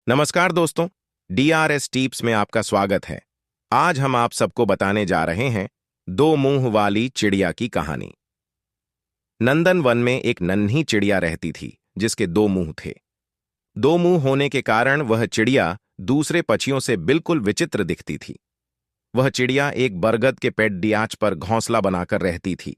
नमस्कार दोस्तों, DRS tips में आपका स्वागत है। आज हम आप सबको बताने जा रहे हैं दो मुंह वाली चिड़िया की कहानी। नंदनवन में एक नन्ही चिड़िया रहती थी जिसके दो मुंह थे। दो मुंह होने के कारण वह चिड़िया दूसरे पक्षियों से बिल्कुल विचित्र दिखती थी। वह चिड़िया एक बरगद के पेड़ डियाच पर घोंसला बनाकर रहती थी।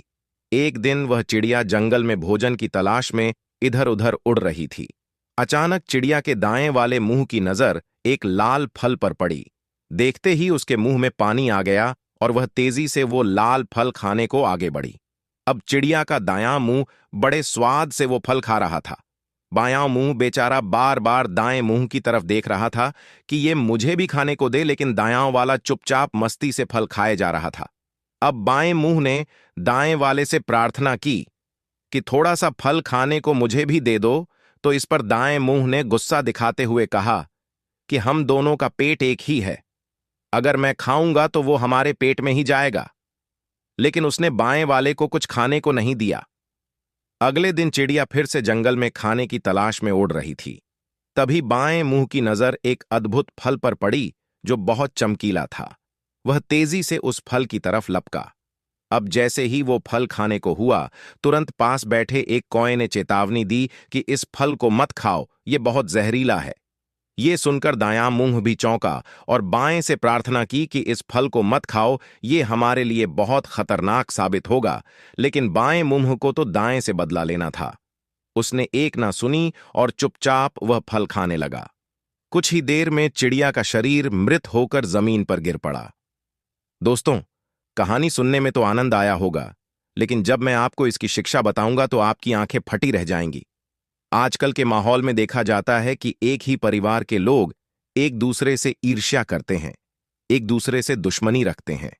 एक दिन वह चिड़िया जंगल में भोजन की तलाश में इधर उधर उड़ रही थी। अचानक चिड़िया के दाएं वाले मुंह की नजर एक लाल फल पर पड़ी। देखते ही उसके मुंह में पानी आ गया और वह तेजी से वो लाल फल खाने को आगे बढ़ी। अब चिड़िया का दायां मुंह बड़े स्वाद से वो फल खा रहा था। बायां मुंह बेचारा बार बार दाएं मुंह की तरफ देख रहा था कि ये मुझे भी खाने को दे, लेकिन दायां वाला चुपचाप मस्ती से फल खाए जा रहा था। अब बाएं मुंह ने दाएं वाले से प्रार्थना की कि थोड़ा सा फल खाने को मुझे भी दे दो, तो इस पर दाएं मुंह ने गुस्सा दिखाते हुए कहा कि हम दोनों का पेट एक ही है, अगर मैं खाऊंगा तो वो हमारे पेट में ही जाएगा। लेकिन उसने बाएं वाले को कुछ खाने को नहीं दिया। अगले दिन चिड़िया फिर से जंगल में खाने की तलाश में उड़ रही थी। तभी बाएं मुंह की नजर एक अद्भुत फल पर पड़ी जो बहुत चमकीला था। वह तेजी से उस फल की तरफ लपका। अब जैसे ही वो फल खाने को हुआ, तुरंत पास बैठे एक कौए ने चेतावनी दी कि इस फल को मत खाओ, ये बहुत जहरीला है। ये सुनकर दायां मुंह भी चौंका और बाएं से प्रार्थना की कि इस फल को मत खाओ, ये हमारे लिए बहुत खतरनाक साबित होगा। लेकिन बाएं मुंह को तो दाएं से बदला लेना था। उसने एक ना सुनी और चुपचाप वह फल खाने लगा। कुछ ही देर में चिड़िया का शरीर मृत होकर जमीन पर गिर पड़ा। दोस्तों, कहानी सुनने में तो आनंद आया होगा, लेकिन जब मैं आपको इसकी शिक्षा बताऊंगा तो आपकी आंखें फटी रह जाएंगी। आजकल के माहौल में देखा जाता है कि एक ही परिवार के लोग एक दूसरे से ईर्ष्या करते हैं, एक दूसरे से दुश्मनी रखते हैं।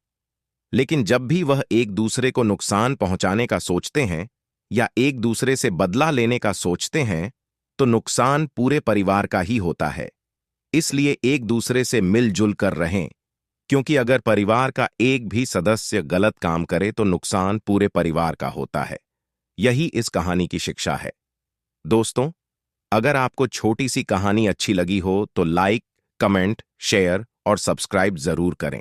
लेकिन जब भी वह एक दूसरे को नुकसान पहुंचाने का सोचते हैं या एक दूसरे से बदला लेने का सोचते हैं, तो नुकसान पूरे परिवार का ही होता है। इसलिए एक दूसरे से मिलजुल कर रहें, क्योंकि अगर परिवार का एक भी सदस्य गलत काम करे तो नुकसान पूरे परिवार का होता है। यही इस कहानी की शिक्षा है। दोस्तों, अगर आपको छोटी सी कहानी अच्छी लगी हो तो लाइक, कमेंट, शेयर और सब्सक्राइब जरूर करें।